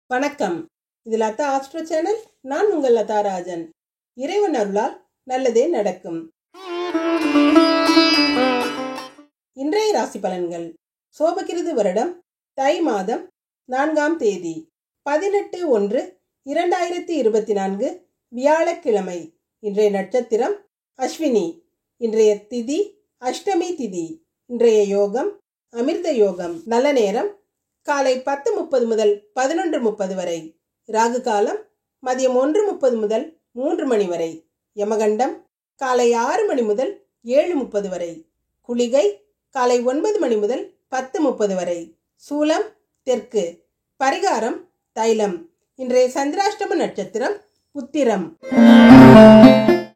வணக்கம். இது Latha astro channel. நான் உங்கள் லதா ராஜன். இறைவன் அருளால் நல்லதே நடக்கும். இன்றைய ராசி பலன்கள். சோபகிருது வருடம் தை மாதம் 4ஆம் தேதி 18/1/2024 வியாழக்கிழமை. இன்றைய நட்சத்திரம் அஸ்வினி. இன்றைய திதி அஷ்டமி திதி. இன்றைய யோகம் அமிர்த யோகம். நல்ல நேரம் காலை 10:30 முதல் 11:30 வரை. ராகு காலம் மதியம் 1:30 முதல் 3 மணி வரை. யமகண்டம் காலை 6 மணி முதல் 7:30 வரை. குளிகை காலை 9 மணி முதல் 10:30 வரை. சூலம் தெற்கு. பரிகாரம் தைலம். இன்றைய சந்திராஷ்டம நட்சத்திரம் உத்திரம்.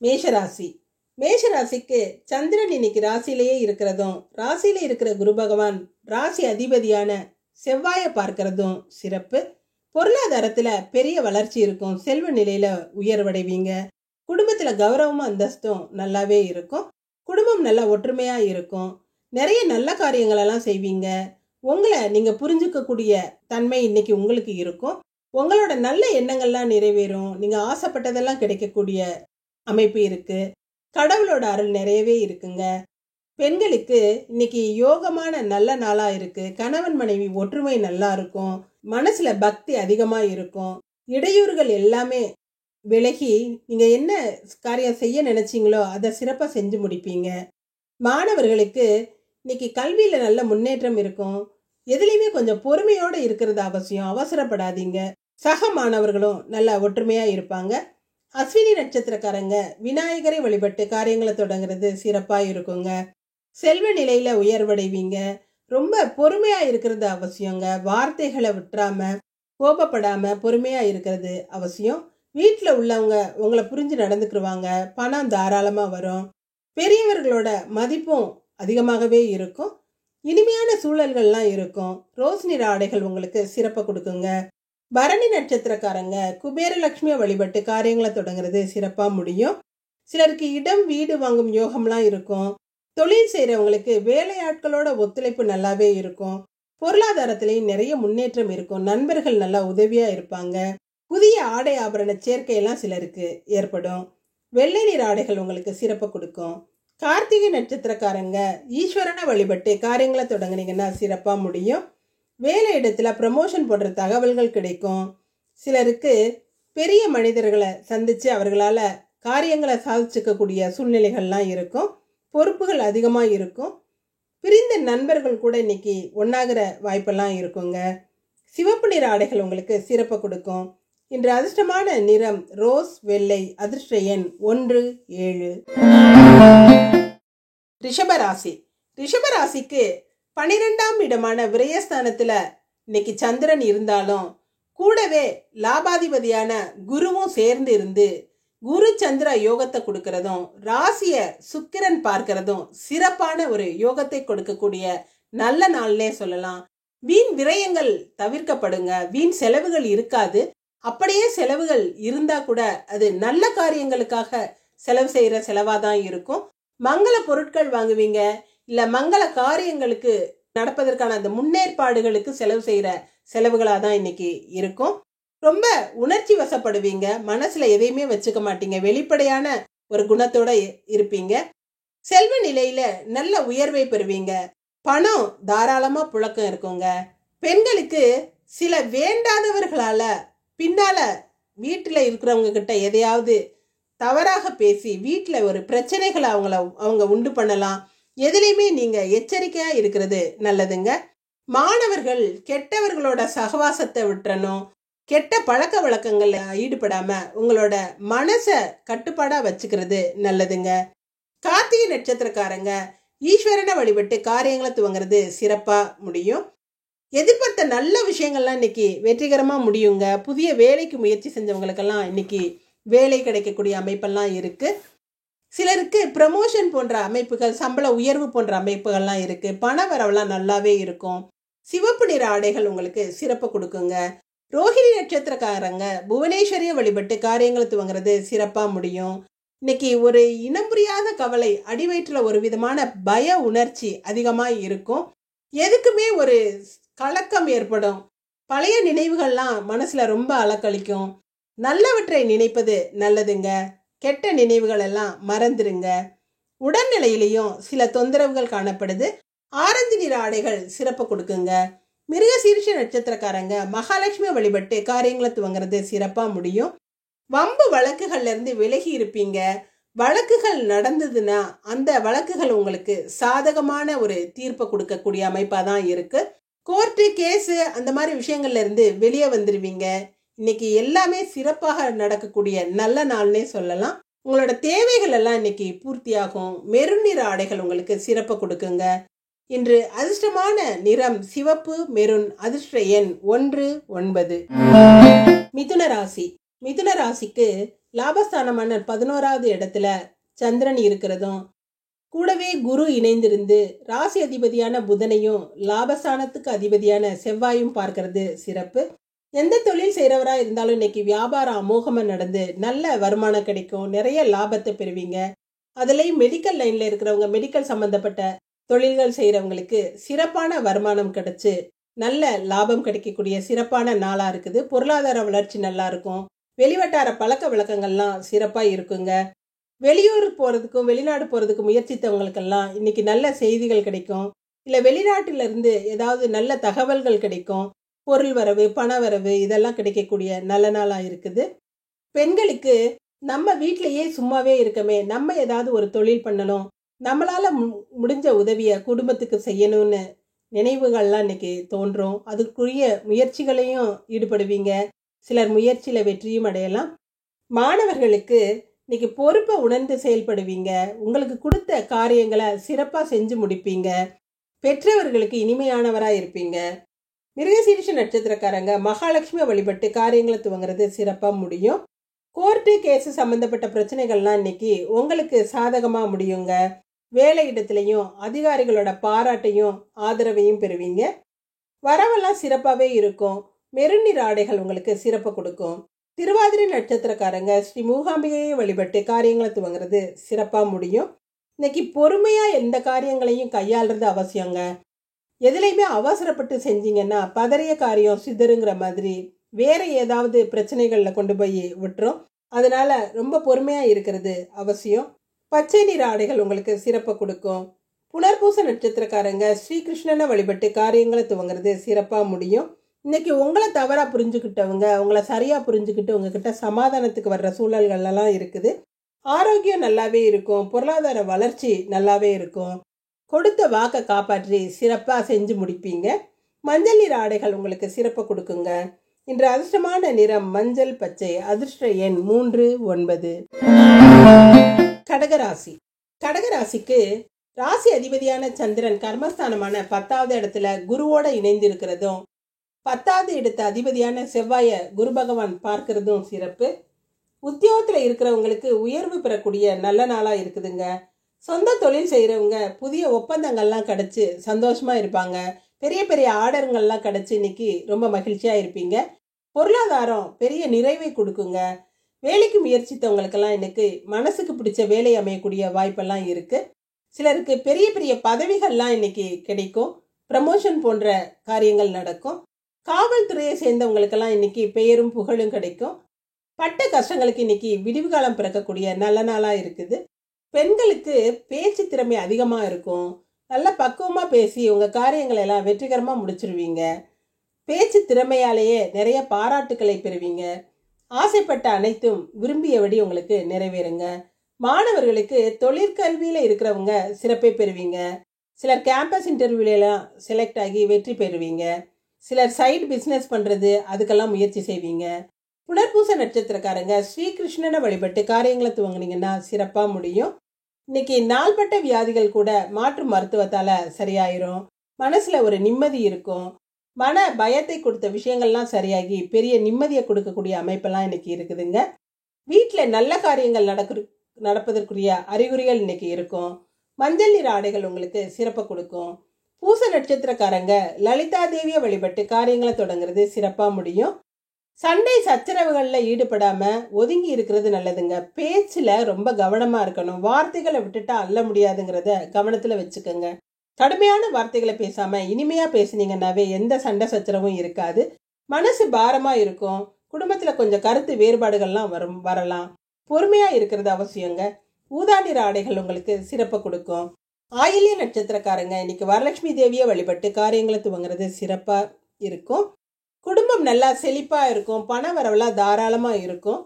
மேஷராசி. மேஷராசிக்கு சந்திரன் இன்னைக்கு ராசியிலேயே இருக்கிறதும், ராசியில இருக்கிற குரு பகவான் ராசி அதிபதியான செவ்வாயை பார்க்கறதும் சிறப்பு. பொருளாதாரத்துல பெரிய வளர்ச்சி இருக்கும். செல்வ நிலையில உயர்வடைவீங்க. குடும்பத்துல கௌரவமும் அந்தஸ்தும் நல்லாவே இருக்கும். குடும்பம் நல்லா ஒற்றுமையா இருக்கும். நிறைய நல்ல காரியங்கள் எல்லாம் செய்வீங்க. உங்களை நீங்க புரிஞ்சுக்கக்கூடிய தன்மை இன்னைக்கு உங்களுக்கு இருக்கும். உங்களோட நல்ல எண்ணங்கள்லாம் நிறைவேறும். நீங்க ஆசைப்பட்டதெல்லாம் கிடைக்கக்கூடிய அமைப்பு இருக்கு. கடவுளோட அருள் நிறையவே இருக்குங்க. பெண்களுக்கு இன்னைக்கு யோகமான நல்ல நாளா இருக்கு. கணவன் மனைவி ஒற்றுமை நல்லா இருக்கும். மனசுல பக்தி அதிகமா இருக்கும். இடையூறுகள் எல்லாமே விலகி நீங்க என்ன காரியம் செய்ய நினைச்சீங்களோ அதை சிறப்பா செஞ்சு முடிப்பீங்க. மாணவர்களுக்கு இன்னைக்கு கல்வியில நல்ல முன்னேற்றம் இருக்கும். எதுலையுமே கொஞ்சம் பொறுமையோட இருக்கிறது அவசியம். அவசரப்படாதீங்க. சக மாணவர்களும் நல்ல ஒற்றுமையா இருப்பாங்க. அஸ்வினி நட்சத்திரக்காரங்க விநாயகரை வழிபட்டு காரியங்களை தொடங்குறது சிறப்பா இருக்குங்க. செல்வ நிலையில உயர்வடைவீங்க. ரொம்ப பொறுமையா இருக்கிறது அவசியங்க. வார்த்தைகளை விட்டுறாம, கோபப்படாம பொறுமையா இருக்கிறது அவசியம். வீட்டில் உள்ளவங்க உங்களை புரிஞ்சு நடந்துக்குருவாங்க. பணம் தாராளமா வரும். பெரியவர்களோட மதிப்பும் அதிகமாகவே இருக்கும். இனிமையான சூழல்கள்லாம் இருக்கும். ரோஸ் நிற ஆடைகள் உங்களுக்கு சிறப்பை கொடுக்குங்க. பரணி நட்சத்திரக்காரங்க குபேரலட்சுமியை வழிபட்டு காரியங்களை தொடங்குறது சிறப்பா முடியும். சிலருக்கு இடம் வீடு வாங்கும் யோகம்லாம் இருக்கும். தொழில் செய்யறவங்களுக்கு வேலையாட்களோட ஒத்துழைப்பு நல்லாவே இருக்கும். பொருளாதாரத்திலையும் நிறைய முன்னேற்றம் இருக்கும். நண்பர்கள் நல்லா உதவியா இருப்பாங்க. புதிய ஆடை ஆபரண சேர்க்கையெல்லாம் சிலருக்கு ஏற்படும். வெள்ளை நீர் ஆடைகள் உங்களுக்கு சிறப்பை கொடுக்கும். கார்த்திகை நட்சத்திரக்காரங்க ஈஸ்வரனை வழிபட்டு காரியங்களை தொடங்குனீங்கன்னா சிறப்பா முடியும். வேலை இடத்துல ப்ரமோஷன் போன்ற தகவல்கள் கிடைக்கும். சிலருக்கு பெரிய மனிதர்களை சந்திச்சு அவர்களால காரியங்களை சாதிச்சுக்கக்கூடிய சூழ்நிலைகள்லாம் இருக்கும். பொறுப்புகள் அதிகமாக இருக்கும். பிரிந்த நண்பர்கள் கூட இன்னைக்கு ஒன்னாகிற வாய்ப்பெல்லாம் இருக்குங்க. சிவப்பு நிற ஆடைகள் உங்களுக்கு சிறப்பை கொடுக்கும். இன்று அதிர்ஷ்டமான நிறம் ரோஸ் வெள்ளை. அதிர்ஷ்ட எண் 1 7. ரிஷபராசி. ரிஷபராசிக்கு 12ஆம் இடமான விரயஸ்தானத்துல இன்னைக்கு சந்திரன் இருந்தாலும் கூடவே லாபாதிபதியான குருவும் சேர்ந்து இருந்து குரு சந்திர யோகத்தை கொடுக்கறதும், ராசிய சுக்கிரன் பார்க்கிறதும் சிறப்பான ஒரு யோகத்தை கொடுக்கக்கூடிய நல்ல நாள்னே சொல்லலாம். வீண் விரயங்கள் தவிர்க்கப்படுங்க. வீண் செலவுகள் இருக்காது. அப்படியே செலவுகள் இருந்தா கூட அது நல்ல காரியங்களுக்காக செலவு செய்யற செலவாதான் இருக்கும். மங்கள பொருட்கள் வாங்குவீங்க. இல்ல மங்கள காரியங்களுக்கு நடப்பதற்கான அந்த முன்னேற்பாடுகளுக்கு செலவு செய்யற செலவுகளாதான் இன்னைக்கு இருக்கும். ரொம்ப உணர்ச்சி வசப்படுவீங்க. மனசுல எதையுமே வச்சுக்க மாட்டீங்க. வெளிப்படையான ஒரு குணத்தோட இருப்பீங்க. செல்வ நிலையில நல்ல உயர்வை பெறுவீங்க. பணம் தாராளமா புழக்கம் இருக்குங்க. பெண்களுக்கு சில வேண்டாதவர்களால பின்னால வீட்டுல இருக்கிறவங்க கிட்ட எதையாவது தவறாக பேசி வீட்டுல ஒரு பிரச்சனைகளை அவங்க உண்டு பண்ணலாம். எதுலையுமே நீங்க எச்சரிக்கையா இருக்கிறது நல்லதுங்க. மாணவர்கள் கெட்டவர்களோட சகவாசத்தை விட்டுறணும். கெட்ட பழக்க வழக்கங்கள்ல ஈடுபடாம உங்களோட மனசை கட்டுப்பாடா வச்சுக்கிறது நல்லதுங்க. கார்த்திகை நட்சத்திரக்காரங்க ஈஸ்வரனை வழிபட்டு காரியங்களை துவங்குறது சிறப்பா முடியும். எதிர்பார்த்த நல்ல விஷயங்கள்லாம் இன்னைக்கு வெற்றிகரமா முடியுங்க. புதிய வேலைக்கு முயற்சி செஞ்சவங்களுக்கெல்லாம் இன்னைக்கு வேலை கிடைக்கக்கூடிய அமைப்பெல்லாம் இருக்கு. சிலருக்கு ப்ரமோஷன் போன்ற அமைப்புகள், சம்பள உயர்வு போன்ற அமைப்புகள்லாம் இருக்கு. பண வரவெல்லாம் நல்லாவே இருக்கும். சிவப்பு நிற ஆடைகள் உங்களுக்கு சிறப்பு கொடுக்குங்க. ரோஹிணி நட்சத்திரக்காரங்க புவனேஸ்வரியை வழிபட்டு காரியங்களை துவங்குறது சிறப்பா முடியும். இன்னைக்கு ஒரு இனம் புரியாத கவலை, அடிவயிற்றுல ஒரு விதமான பய உணர்ச்சி அதிகமா இருக்கும். எதுக்குமே ஒரு கலக்கம் ஏற்படும். பழைய நினைவுகள்லாம் மனசுல ரொம்ப அலக்களிக்கும். நல்லவற்றை நினைப்பது நல்லதுங்க. கெட்ட நினைவுகள் எல்லாம் மறந்துருங்க. உடல்நிலையிலையும் சில தொந்தரவுகள் காணப்படுது. ஆரஞ்சு நிற ஆடைகள் சிறப்பு கொடுக்குங்க. மிருகசீரிஷ நட்சத்திரக்காரங்க மகாலட்சுமி வழிபட்டு காரியங்களை துவங்குறது சிறப்பா முடியும். வம்பு வழக்குகள்ல இருந்து விலகி இருப்பீங்க. வழக்குகள் நடந்ததுன்னா அந்த வழக்குகள் உங்களுக்கு சாதகமான ஒரு தீர்ப்பை கொடுக்கக்கூடிய அமைப்பா தான் இருக்கு. கோர்ட்டு கேஸு அந்த மாதிரி விஷயங்கள்ல இருந்து வெளியே வந்துருவீங்க. இன்னைக்கு எல்லாமே சிறப்பாக நடக்கக்கூடிய நல்ல நாள்னே சொல்லலாம். உங்களோட தேவைகள் எல்லாம் இன்னைக்கு பூர்த்தியாகும். மெருன் நிற ஆடைகள் உங்களுக்கு சிறப்பு கொடுக்குங்க. இன்று அதிர்ஷ்டமான நிறம் சிவப்பு மெருன். அதிர்ஷ்ட எண் 1 9. மிதுன ராசி. மிதுன ராசிக்கு லாபஸ்தானமான 11வது இடத்துல சந்திரன் இருக்கிறதும் கூடவே குரு இணைந்திருந்து ராசி அதிபதியான புதனையும் லாபஸ்தானத்துக்கு அதிபதியான செவ்வாயும் பார்க்கறது சிறப்பு. எந்த தொழில் செய்கிறவரா இருந்தாலும் இன்னைக்கு வியாபாரம் அமோகமாக நடந்து நல்ல வருமானம் கிடைக்கும். நிறைய லாபத்தை பெறுவீங்க. அதுலேயும் மெடிக்கல் லைனில் இருக்கிறவங்க, மெடிக்கல் சம்மந்தப்பட்ட தொழில்கள் செய்கிறவங்களுக்கு சிறப்பான வருமானம் கிடைச்சு நல்ல லாபம் கிடைக்கக்கூடிய சிறப்பான நாளாக இருக்குது. பொருளாதார வளர்ச்சி நல்லா இருக்கும். வெளிவட்டார பழக்க வழக்கங்கள்லாம் சிறப்பாக இருக்குங்க. வெளியூர் போகிறதுக்கும் வெளிநாடு போகிறதுக்கும் முயற்சித்தவங்களுக்கெல்லாம் இன்னைக்கு நல்ல செய்திகள் கிடைக்கும். இல்லை வெளிநாட்டிலிருந்து ஏதாவது நல்ல தகவல்கள் கிடைக்கும். பொருள் வரவு, பண வரவு இதெல்லாம் கிடைக்கக்கூடிய நல்ல நாளாக இருக்குது. பெண்களுக்கு நம்ம வீட்டிலையே சும்மாவே இருக்கமே, நம்ம ஏதாவது ஒரு தொழில் பண்ணணும், நம்மளால் முடிஞ்ச உதவியை குடும்பத்துக்கு செய்யணும்னு நினைவுகள்லாம் இன்னைக்கு தோன்றும். அதுக்குரிய முயற்சிகளையும் ஈடுபடுவீங்க. சிலர் முயற்சியில் வெற்றியும் அடையலாம். மாணவர்களுக்கு இன்னைக்கு பொறுப்பை உணர்ந்து செயல்படுவீங்க. உங்களுக்கு கொடுத்த காரியங்களை சிறப்பாக செஞ்சு முடிப்பீங்க. பெற்றவர்களுக்கு இனிமையானவராக இருப்பீங்க. மிருகசீரிஷ நட்சத்திரக்காரங்க மகாலட்சுமி வழிபட்டு காரியங்களை துவங்குறது சிறப்பாக முடியும். கோர்ட்டு கேஸு சம்மந்தப்பட்ட பிரச்சனைகள்லாம் இன்னைக்கு உங்களுக்கு சாதகமாக முடியுங்க. வேலை இடத்துலையும் அதிகாரிகளோட பாராட்டையும் ஆதரவையும் பெறுவீங்க. வரவெல்லாம் சிறப்பாகவே இருக்கும். மெருன் நிற ஆடைகள் உங்களுக்கு சிறப்பு கொடுக்கும். திருவாதிரை நட்சத்திரக்காரங்க ஸ்ரீ மூகாம்பிகையை வழிபட்டு காரியங்களை துவங்குறது சிறப்பாக முடியும். இன்னைக்கு பொறுமையாக எந்த காரியங்களையும் கையாளுறது அவசியங்க. எதுலையுமே அவசரப்பட்டு செஞ்சீங்கன்னா பதறிய காரியம் சிதறுங்கிற மாதிரி வேற ஏதாவது பிரச்சனைகளில் கொண்டு போய் விட்டுரும். அதனால ரொம்ப பொறுமையாக இருக்கிறது அவசியம். பச்சை நிற ஆடைகள் உங்களுக்கு சிறப்பை கொடுக்கும். புனர்பூச நட்சத்திரக்காரங்க ஸ்ரீகிருஷ்ணனை வழிபட்டு காரியங்களை துவங்குறது சிறப்பாக முடியும். இன்னைக்கு உங்களை தவறாக புரிஞ்சுக்கிட்டவங்க உங்களை சரியாக புரிஞ்சுக்கிட்டு உங்ககிட்ட சமாதானத்துக்கு வர்ற சூழல்கள்லாம் இருக்குது. ஆரோக்கியம் நல்லாவே இருக்கும். பொருளாதார வளர்ச்சி நல்லாவே இருக்கும். கொடுத்த வாக்கை காப்பாற்றி சிறப்பாக செஞ்சு முடிப்பீங்க. மஞ்சள் நிற ஆடைகள் உங்களுக்கு சிறப்பை கொடுக்குங்க. இன்று அதிர்ஷ்டமான நிறம் மஞ்சள் பச்சை. அதிர்ஷ்ட எண் 3 9. கடகராசி. கடகராசிக்கு ராசி அதிபதியான சந்திரன் கர்மஸ்தானமான 10வது இடத்துல குருவோட இணைந்து இருக்கிறதும் 10வது இடத்த அதிபதியான செவ்வாய குரு பகவான் பார்க்கறதும் சிறப்பு. உத்தியோகத்தில் இருக்கிறவங்களுக்கு உயர்வு பெறக்கூடிய நல்ல நாளாக இருக்குதுங்க. சொந்த தொழில் செய்கிறவங்க புதிய ஒப்பந்தங்கள்லாம் கிடச்சி சந்தோஷமாக இருப்பாங்க. பெரிய பெரிய ஆர்டருங்கள்லாம் கிடச்சி இன்னைக்கு ரொம்ப மகிழ்ச்சியாக இருப்பீங்க. பொருளாதாரம் பெரிய நிறைவை கொடுக்குங்க. வேலைக்கு முயற்சித்தவங்களுக்கெல்லாம் இன்னைக்கு மனசுக்கு பிடிச்ச வேலை அமையக்கூடிய வாய்ப்பெல்லாம் இருக்குது. சிலருக்கு பெரிய பெரிய பதவிகள்லாம் இன்னைக்கு கிடைக்கும். ப்ரமோஷன் போன்ற காரியங்கள் நடக்கும். காவல்துறையை சேர்ந்தவங்களுக்கெல்லாம் இன்னைக்கு பெயரும் புகழும் கிடைக்கும். பட்ட கஷ்டங்களுக்கு இன்னைக்கு விடிவு காலம் பிறக்கக்கூடிய நல்ல நாளாக இருக்குது. பெண்களுக்கு பேச்சு திறமை அதிகமாக இருக்கும். நல்ல பக்குவமாக பேசி உங்கள் காரியங்களை எல்லாம் வெற்றிகரமாக முடிச்சிருவீங்க. பேச்சு திறமையாலேயே நிறைய பாராட்டுக்களை பெறுவீங்க. ஆசைப்பட்ட அனைத்தும் விரும்பியபடி உங்களுக்கு நிறைவேறுங்க. மாணவர்களுக்கு தொழிற்கல்வியில் இருக்கிறவங்க சிறப்பை பெறுவீங்க. சிலர் கேம்பஸ் இன்டர்வியூலாம் செலக்ட் ஆகி வெற்றி பெறுவீங்க. சிலர் சைடு பிஸ்னஸ் பண்ணுறது அதுக்கெல்லாம் முயற்சி செய்வீங்க. புனர்பூச நட்சத்திரக்காரங்க ஸ்ரீகிருஷ்ணனை வழிபட்டு காரியங்களை துவங்கினீங்கன்னா சிறப்பாக முடியும். இன்னைக்கு நாள்பட்ட வியாதிகள் கூட மாற்று மருத்துவத்தால் சரியாயிரும். மனசில் ஒரு நிம்மதி இருக்கும். மன பயத்தை கொடுத்த விஷயங்கள்லாம் சரியாகி பெரிய நிம்மதியை கொடுக்கக்கூடிய அமைப்பெல்லாம் இன்னைக்கு இருக்குதுங்க. வீட்டில் நல்ல காரியங்கள் நடப்பதற்குரிய அறிகுறிகள் இன்னைக்கு இருக்கும். மஞ்சள் நிற ஆடைகள் உங்களுக்கு சிறப்பை கொடுக்கும். பூச நட்சத்திரக்காரங்க லலிதா தேவியை வழிபட்டு காரியங்களை தொடங்குறது சிறப்பாக முடியும். சண்டை சச்சரவுகளில் ஈடுபடாமல் ஒதுங்கி இருக்கிறது நல்லதுங்க. பேச்சில் ரொம்ப கவனமாக இருக்கணும். வார்த்தைகளை விட்டுட்டா அள்ள முடியாதுங்கிறத கவனத்தில் வச்சுக்கோங்க. கடுமையான வார்த்தைகளை பேசாமல் இனிமையாக பேசுனீங்கன்னாவே எந்த சண்டை சச்சரவும் இருக்காது. மனசு பாரமா இருக்கும். குடும்பத்துல கொஞ்சம் கருத்து வேறுபாடுகள்லாம் வரலாம். பொறுமையா இருக்கிறது அவசியங்க. ஊதா நிற ஆடைகள் உங்களுக்கு சிறப்பை கொடுக்கும். ஆயில்ய நட்சத்திரக்காரங்க இன்னைக்கு வரலட்சுமி தேவியை வழிபட்டு காரியங்களை துவங்குறது சிறப்பா இருக்கும். குடும்பம் நல்லா செழிப்பா இருக்கும். பண வரவெல்லாம் தாராளமா இருக்கும்.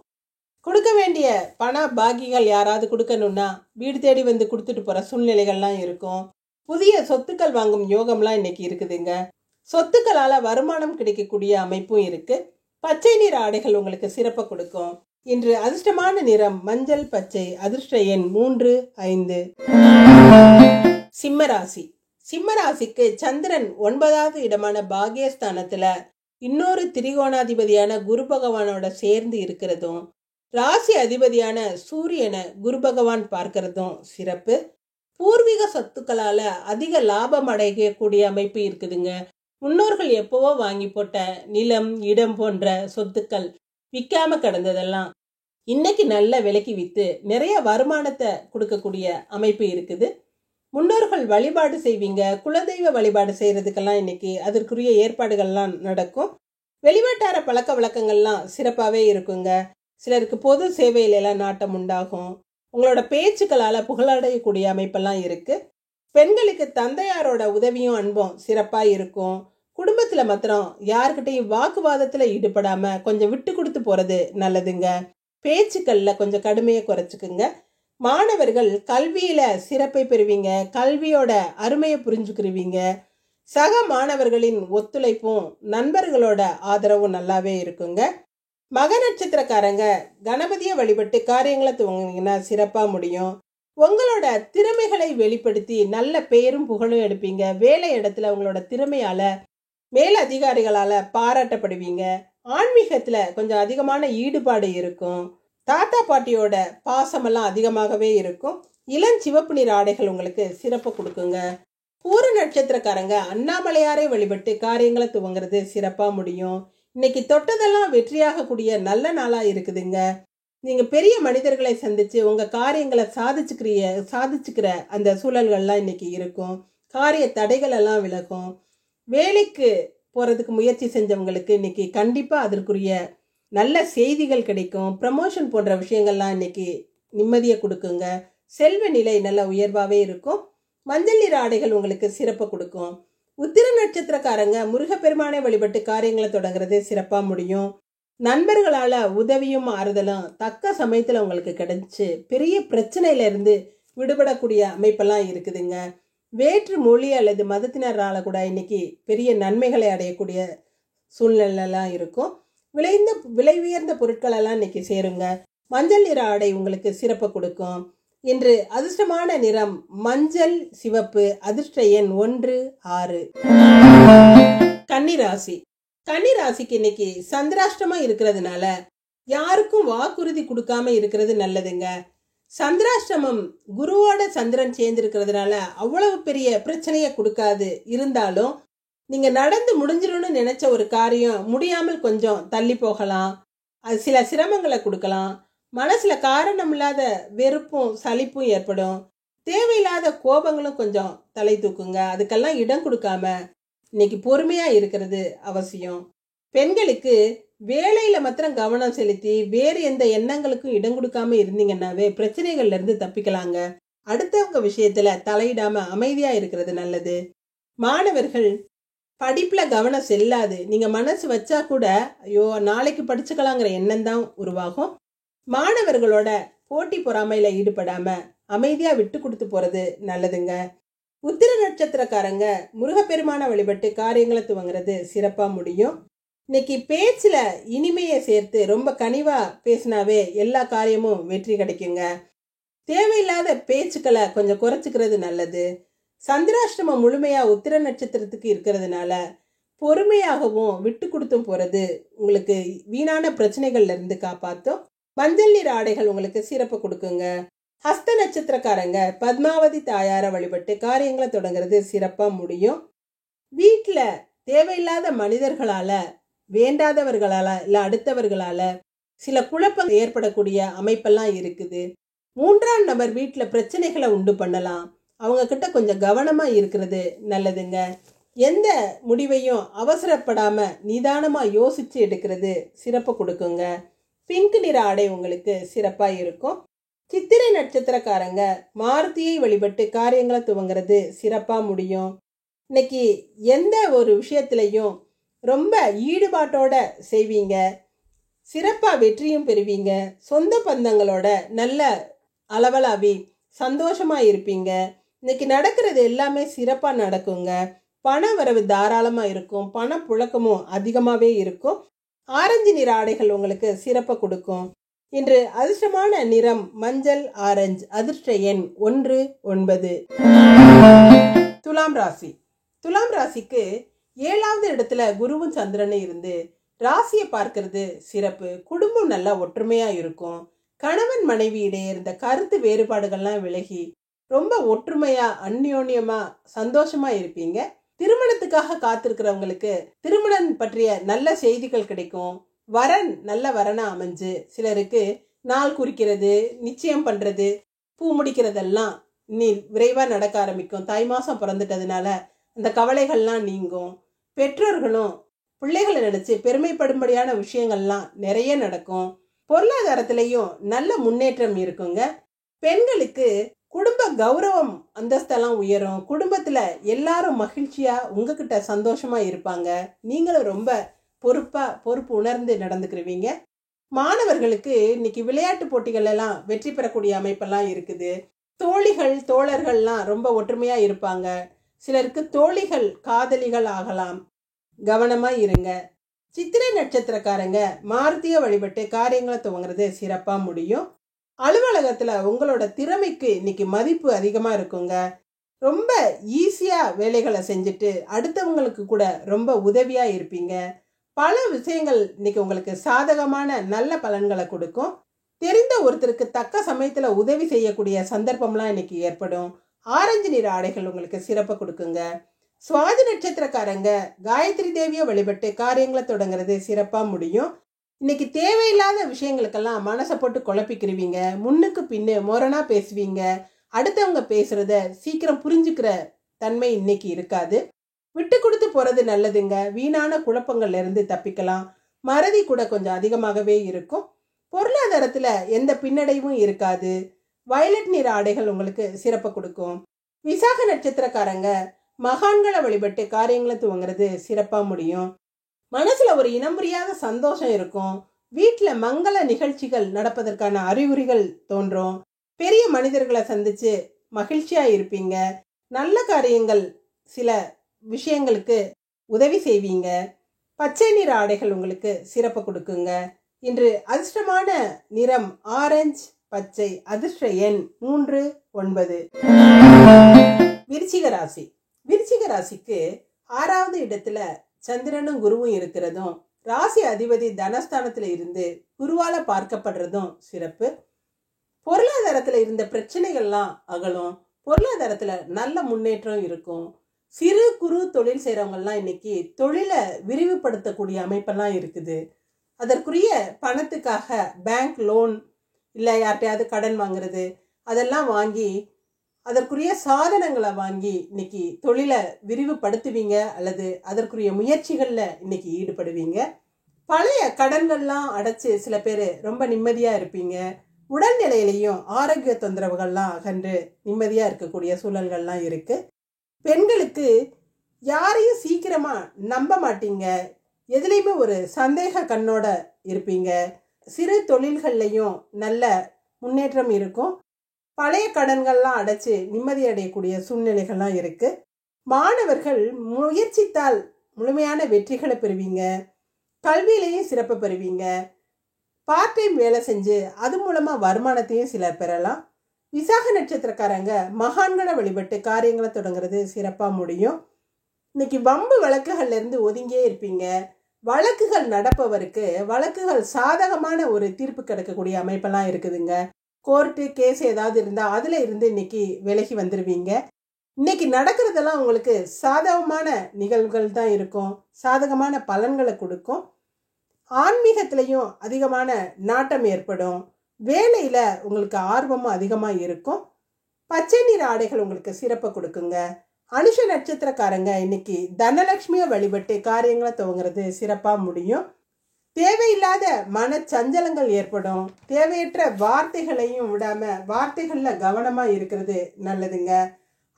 கொடுக்க வேண்டிய பண பாக்கிகள் யாராவது கொடுக்கணும்னா வீடு தேடி வந்து கொடுத்துட்டு போற சூழ்நிலைகள்லாம் இருக்கும். புதிய சொத்துக்கள் வாங்கும் யோகம்லாம் இன்னைக்கு இருக்குதுங்க. சொத்துக்களால வருமானம் கிடைக்கக்கூடிய அமைப்பும் இருக்கு. பச்சை நிற ஆடைகள் உங்களுக்கு சிறப்பை கொடுக்கும். இன்று அதிர்ஷ்டமான நிறம் மஞ்சள் பச்சை. அதிர்ஷ்ட எண் 3, 5. சிம்மராசி. சிம்மராசிக்கு சந்திரன் 9வது இடமான பாகியஸ்தானத்துல இன்னொரு திரிகோணாதிபதியான குரு பகவானோட சேர்ந்து இருக்கிறதும், ராசி அதிபதியான சூரியனை குரு பகவான் பார்க்கறதும் சிறப்பு. பூர்வீக சொத்துக்களால அதிக லாபம் அடையக்கூடிய அமைப்பு இருக்குதுங்க. முன்னோர்கள் எப்பவோ வாங்கி போட்ட நிலம், இடம் போன்ற சொத்துக்கள் விற்காம கிடந்ததெல்லாம் இன்னைக்கு நல்ல விலைக்கு வித்து நிறைய வருமானத்தை கொடுக்கக்கூடிய அமைப்பு இருக்குது. முன்னோர்கள் வழிபாடு செய்வீங்க. குலதெய்வ வழிபாடு செய்யறதுக்கெல்லாம் இன்னைக்கு அதற்குரிய ஏற்பாடுகள்லாம் நடக்கும். வெளிவட்டார பழக்க வழக்கங்கள்லாம் சிறப்பாகவே இருக்குங்க. சிலருக்கு பொது சேவையிலெல்லாம் நாட்டம் உண்டாகும். உங்களோட பேச்சுக்களால புகழடையக்கூடிய அமைப்பெல்லாம் இருக்கு. பெண்களுக்கு தந்தையாரோட உதவியும் அன்பும் சிறப்பா இருக்கும். குடும்பத்துல மாத்திரம் யாருக்கிட்டையும் வாக்குவாதத்துல ஈடுபடாம கொஞ்சம் விட்டு கொடுத்து போறது நல்லதுங்க. பேச்சுக்கள்ல கொஞ்சம் கடுமையை குறைச்சிக்குங்க. மாணவர்கள் கல்வியில சிறப்பை பெறுவீங்க. கல்வியோட அருமையை புரிஞ்சுக்கிருவீங்க. சக மாணவர்களின் ஒத்துழைப்பும் நண்பர்களோட ஆதரவும் நல்லாவே இருக்குங்க. மக நட்சத்திரக்காரங்க கணபதியை வழிபட்டு காரியங்களை துவங்கினா சிறப்பா முடியும். உங்களோட திறமைகளை வெளிப்படுத்தி நல்ல பெயரும் புகழும் எடுப்பீங்க. வேலை இடத்துல உங்களோட திறமையால மேல் அதிகாரிகளால பாராட்டப்படுவீங்க. ஆன்மீகத்துல கொஞ்சம் அதிகமான ஈடுபாடு இருக்கும். தாத்தா பாட்டியோட பாசமெல்லாம் அதிகமாகவே இருக்கும். இளஞ்சிவப்பு நிற ஆடைகள் உங்களுக்கு சிறப்பு கொடுக்குங்க. பூர நட்சத்திரக்காரங்க அண்ணாமலையாரை வழிபட்டு காரியங்களை துவங்குறது சிறப்பா முடியும். இன்னைக்கு தொட்டதெல்லாம் வெற்றியாக கூடிய நல்ல நாளா இருக்குதுங்க. நீங்க பெரிய மனிதர்களை சந்திச்சு உங்க காரியங்களை சாதிச்சுக்கிற அந்த சூழல்கள்லாம் இன்னைக்கு இருக்கும். காரிய தடைகள் எல்லாம் விலகும். வேலைக்கு போறதுக்கு முயற்சி செஞ்சவங்களுக்கு இன்னைக்கு கண்டிப்பா அதற்குரிய நல்ல செய்திகள் கிடைக்கும். ப்ரமோஷன் போன்ற விஷயங்கள்லாம் இன்னைக்கு நிம்மதியை கொடுக்குங்க. செல்வ நிலை நல்ல உயர்வாகவே இருக்கும். மஞ்சள் நிற ஆடைகள் உங்களுக்கு சிறப்பை கொடுக்கும். உத்திர நட்சத்திரக்காரங்க முருகப்பெருமானை வழிபட்டு காரியங்களை தொடங்குறது சிறப்பா முடியும். நண்பர்களால உதவியும் ஆறுதலும் தக்க சமயத்துல உங்களுக்கு கிடைச்சு பெரிய பிரச்சனையில இருந்து விடுபடக்கூடிய அமைப்பெல்லாம் இருக்குதுங்க. வேற்று மொழி அல்லது மதத்தினரால கூட இன்னைக்கு பெரிய நன்மைகளை அடையக்கூடிய சூழ்நிலைலாம் இருக்கும். விலை உயர்ந்த பொருட்கள் எல்லாம் இன்னைக்கு சேருங்க. மஞ்சள் நிற ஆடை உங்களுக்கு சிறப்பு கொடுக்கும். இன்று அதிர்ஷ்டமான நிறம் மஞ்சள் சிவப்பு. அதிர்ஷ்ட எண் 1, 6. கன்னிராசி. கன்னிராசிக்கு இன்னைக்கு சந்திராஷ்டமா இருக்கிறதுனால யாருக்கும் வாக்குறுதி கொடுக்காம இருக்கிறது நல்லதுங்க. சந்திராஷ்டமம் குருவோட சந்திரன் சேர்ந்து இருக்கிறதுனால அவ்வளவு பெரிய பிரச்சனையை கொடுக்காது. இருந்தாலும் நீங்க நடந்து முடிஞ்சிடும்னு நினைச்ச ஒரு காரியம் முடியாமல் கொஞ்சம் தள்ளி போகலாம். அது சில சிரமங்களை கொடுக்கலாம். மனசுல காரணம் இல்லாத வெறுப்பும் சலிப்பும் ஏற்படும். தேவையில்லாத கோபங்களும் கொஞ்சம் தலை தூக்குங்க. அதுக்கெல்லாம் இடம் கொடுக்காம இன்னைக்கு பொறுமையா இருக்கிறது அவசியம். பெண்களுக்கு வேலையில மாத்திரம் கவனம் செலுத்தி வேறு எந்த எண்ணங்களுக்கும் இடம் கொடுக்காம இருந்தீங்கன்னாவே பிரச்சனைகள்ல இருந்து தப்பிக்கலாங்க. அடுத்தவங்க விஷயத்துல தலையிடாம அமைதியா இருக்கிறது நல்லது. மாணவர்கள் படிப்புல கவனம் செல்லாது. நீங்க மனசு வச்சா கூட ஐயோ நாளைக்கு படிச்சுக்கலாங்கிற எண்ணம் தான் உருவாகும். மாணவர்களோட போட்டி பொறாமையில ஈடுபடாம அமைதியா விட்டு கொடுத்து போறது நல்லதுங்க. உத்திர நட்சத்திரக்காரங்க முருகப்பெருமான வழிபட்டு காரியங்களை துவங்குறது சிறப்பா முடியும். இன்னைக்கு பேச்சுல இனிமையை சேர்த்து ரொம்ப கனிவா பேசினாவே எல்லா காரியமும் வெற்றி கிடைக்குங்க. தேவையில்லாத பேச்சுக்களை கொஞ்சம் குறைச்சிக்கிறது நல்லது. சந்திராஷ்டமம் முழுமையா உத்திர நட்சத்திரத்துக்கு இருக்கிறதுனால பொறுமையாகவும் விட்டு கொடுத்தும் போறது உங்களுக்கு வீணான பிரச்சனைகள்ல இருந்து காப்பாற்றும். மஞ்சள் நிற ஆடைகள் உங்களுக்கு சிறப்பு கொடுக்குங்க. ஹஸ்த நட்சத்திரக்காரங்க பத்மாவதி தாயார வழிபட்டு காரியங்களை தொடங்குறது சிறப்பா முடியும். வீட்டுல தேவையில்லாத மனிதர்களால, வேண்டாதவர்களால இல்ல அடுத்தவர்களால சில குழப்பம் ஏற்படக்கூடிய அமைப்பெல்லாம் இருக்குது. 3ஆம் நபர் வீட்டுல பிரச்சனைகளை உண்டு பண்ணலாம். அவங்க கிட்ட கொஞ்சம் கவனமா இருக்கிறது நல்லதுங்க. எந்த முடிவையும் அவசரப்படாம நிதானமா யோசிச்சு எடுக்கிறது சிறப்பு கொடுக்குங்க. பிங்க் நிற ஆடை உங்களுக்கு சிறப்பா இருக்கும். சித்திரை நட்சத்திரக்காரங்க மாருதியை வழிபட்டு காரியங்களை துவங்கிறது சிறப்பா முடியும். இன்னைக்கு எந்த ஒரு விஷயத்திலையும் ரொம்ப ஈடுபாட்டோட செய்வீங்க, சிறப்பா வெற்றியும் பெறுவீங்க. சொந்த பந்தங்களோட நல்ல அளவலாவி சந்தோஷமா இருப்பீங்க. இன்னைக்கு நடக்கிறது எல்லாமே சிறப்பா நடக்குங்க. பண வரவு தாராளமா இருக்கும். பண புழக்கமும் அதிகமாவே இருக்கும். ஆரஞ்சு நிற ஆடைகள் உங்களுக்கு சிறப்பை கொடுக்கும். இன்று அதிர்ஷ்டமான நிறம் மஞ்சள் ஆரஞ்சு. அதிர்ஷ்ட எண் 1 9. துலாம் ராசி. துலாம் ராசிக்கு 7வது இடத்துல குருவும் சந்திரனும் இருந்து ராசியை பார்க்கிறது சிறப்பு. குடும்பம் நல்லா ஒற்றுமையா இருக்கும். கணவன் மனைவி இடையே இருந்த கருத்து வேறுபாடுகள்லாம் விலகி ரொம்ப ஒற்றுமையா அந்யோன்யமா சந்தோஷமா இருப்பீங்க. திருமணத்துக்காக காத்திருக்கிறவங்களுக்கு திருமணம் பற்றிய நல்ல செய்திகள் கிடைக்கும். வரன் நல்ல வரனா அமைஞ்சு சிலருக்கு நாள் குறிக்கிறது, நிச்சயம் பண்றது, பூ முடிக்கிறதெல்லாம் நீ விரைவா நடக்க ஆரம்பிக்கும். தை மாசம் பிறந்துட்டதுனால அந்த கவலைகள்லாம் நீங்கும். பெற்றோர்களும் பிள்ளைகளை நினைச்சு பெருமைப்படும்படியான விஷயங்கள்லாம் நிறைய நடக்கும். பொருளாதாரத்திலையும் நல்ல முன்னேற்றம் இருக்குங்க. பெண்களுக்கு குடும்ப கௌரவம் அந்தஸ்தெல்லாம் உயரும். குடும்பத்துல எல்லாரும் மகிழ்ச்சியா உங்ககிட்ட சந்தோஷமா இருப்பாங்க. நீங்களும் ரொம்ப பொறுப்பு உணர்ந்து நடந்துக்கிறவீங்க. மாணவர்களுக்கு இன்னைக்கு விளையாட்டு போட்டிகள் எல்லாம் வெற்றி பெறக்கூடிய அமைப்பெல்லாம் இருக்குது. தோழிகள் தோழர்கள்லாம் ரொம்ப ஒற்றுமையா இருப்பாங்க. சிலருக்கு தோழிகள் காதலிகள் ஆகலாம். கவனமா இருங்க. சித்திரை நட்சத்திரக்காரங்க மாருதியை வழிபட்டு காரியங்களை துவங்குறது சிறப்பா முடியும். அலுவலகத்துல உங்களோட திறமைக்கு இன்னைக்கு மதிப்பு அதிகமா இருக்குங்க. ரொம்ப ஈஸியா வேலைகளை செஞ்சுட்டு அடுத்தவங்களுக்கு கூட ரொம்ப உதவியா இருப்பீங்க. பல விஷயங்கள் இன்னைக்கு உங்களுக்கு சாதகமான நல்ல பலன்களை கொடுக்கும். தெரிந்த ஒருத்தருக்கு தக்க சமயத்துல உதவி செய்யக்கூடிய சந்தர்ப்பம்லாம் இன்னைக்கு ஏற்படும். ஆரஞ்சு நிற ஆடைகள் உங்களுக்கு சிறப்பை கொடுக்குங்க. சுவாதி நட்சத்திரக்காரங்க காயத்ரி தேவியை வழிபட்டு காரியங்களை தொடங்குறது சிறப்பா முடியும். இன்னைக்கு தேவையில்லாத விஷயங்களுக்கெல்லாம் மனசை போட்டு குழப்பிக்கிறவீங்க. முன்னுக்கு பின்னு முரணா பேசுவீங்க. அடுத்தவங்க பேசுறத சீக்கிரம் புரிஞ்சுக்கிற தன்மை இன்னைக்கு இருக்காது. விட்டு கொடுத்து போறது நல்லதுங்க. வீணான குழப்பங்கள்ல இருந்து தப்பிக்கலாம். மறதி கூட கொஞ்சம் அதிகமாகவே இருக்கும். பொருளாதாரத்துல எந்த பின்னடைவும் இருக்காது. வயலட் நிற ஆடைகள் உங்களுக்கு சிறப்பு கொடுக்கும். விசாக நட்சத்திரக்காரங்க மகான்களை வழிபட்டு காரியங்களை துவங்குறது சிறப்பா முடியும். மனசுல ஒரு இனம் புரியாத சந்தோஷம் இருக்கும். வீட்டுல மங்கள நிகழ்ச்சிகள் நடப்பதற்கான அறிகுறிகள் தோன்றும். பெரிய மனிதர்களை சந்திச்சு மகிழ்ச்சியா இருப்பீங்க. நல்ல காரியங்கள் சில விஷயங்களுக்கு உதவி செய்வீங்க. பச்சை நிற ஆடைகள் உங்களுக்கு சிறப்பு கொடுக்குங்க. இன்று அதிர்ஷ்டமான நிறம் ஆரஞ்சு பச்சை. அதிர்ஷ்ட எண் 3 9. விருச்சிக ராசி. விருச்சிக ராசிக்கு 6வது இடத்துல சந்திரனும் குருவும் இருக்கிறதும் ராசி அதிபதி தனஸ்தானத்துல இருந்து குருவால பார்க்கப்படுறதும் சிறப்பு. பொருளாதாரத்துல இருந்த பிரச்சனைகள்லாம் அகலும். பொருளாதாரத்துல நல்ல முன்னேற்றம் இருக்கும். சிறு குறு தொழில் செய்யறவங்கலாம் இன்னைக்கு தொழிலை விரிவுபடுத்தக்கூடிய அமைப்பெல்லாம் இருக்குது. அதற்குரிய பணத்துக்காக பேங்க் லோன் இல்லை யார்கிட்டையாவது கடன் வாங்குறது அதெல்லாம் வாங்கி அதற்குரிய சாதனங்களை வாங்கி இன்னைக்கு தொழிலை விரிவுபடுத்துவீங்க அல்லது அதற்குரிய முயற்சிகள்ல இன்னைக்கு ஈடுபடுவீங்க. பழைய கடன்கள்லாம் அடைச்சு சில பேர் ரொம்ப நிம்மதியா இருப்பீங்க. உடல்நிலையிலையும் ஆரோக்கிய தொந்தரவுகள்லாம் அகன்று நிம்மதியா இருக்கக்கூடிய சூழல்கள்லாம் இருக்கு. பெண்களுக்கு யாரையும் சீக்கிரமா நம்ப மாட்டீங்க. எதுலையுமே ஒரு சந்தேக கண்ணோட இருப்பீங்க. சிறு தொழில்கள்லையும் நல்ல முன்னேற்றம் இருக்கும். பழைய கடன்கள்லாம் அடைச்சு நிம்மதி அடையக்கூடிய சூழ்நிலைகள்லாம் இருக்கு. மாணவர்கள் முயற்சித்தால் முழுமையான வெற்றிகளை பெறுவீங்க. கல்வியிலையும் சிறப்பு பெறுவீங்க. பார்ட் டைம் வேலை செஞ்சு அது மூலமா வருமானத்தையும் சிலர் பெறலாம். விசாக நட்சத்திரக்காரங்க மகான்களை வழிபட்டு காரியங்களை தொடங்குறது சிறப்பா முடியும். இன்னைக்கு வம்பு வழக்குகள்ல இருந்து ஒதுங்கியே இருப்பீங்க. வழக்குகள் நடப்பவருக்கு வழக்குகள் சாதகமான ஒரு தீர்ப்பு கிடைக்கக்கூடிய அமைப்பெல்லாம் இருக்குதுங்க. கோர்ட்டு கேஸ் ஏதாவது இருந்தால் அதில் இருந்து இன்னைக்கு விலகி வந்துடுவீங்க. இன்னைக்கு நடக்கிறதெல்லாம் உங்களுக்கு சாதகமான நிகழ்வுகள் தான் இருக்கும். சாதகமான பலன்களை கொடுக்கும். ஆன்மீகத்திலையும் அதிகமான நாட்டம் ஏற்படும். வேலையில் உங்களுக்கு ஆர்வமும் அதிகமாக இருக்கும். பச்சை நிற ஆடைகள் உங்களுக்கு சிறப்பை கொடுக்குங்க. அனுஷ நட்சத்திரக்காரங்க இன்னைக்கு தனலட்சுமியை வழிபட்டு காரியங்களை துவங்குறது சிறப்பாக முடியும். தேவையில்லாத மன சஞ்சலங்கள் ஏற்படும். தேவையற்ற வார்த்தைகளையும் விடாம வார்த்தைகளில் கவனமாக இருக்கிறது நல்லதுங்க.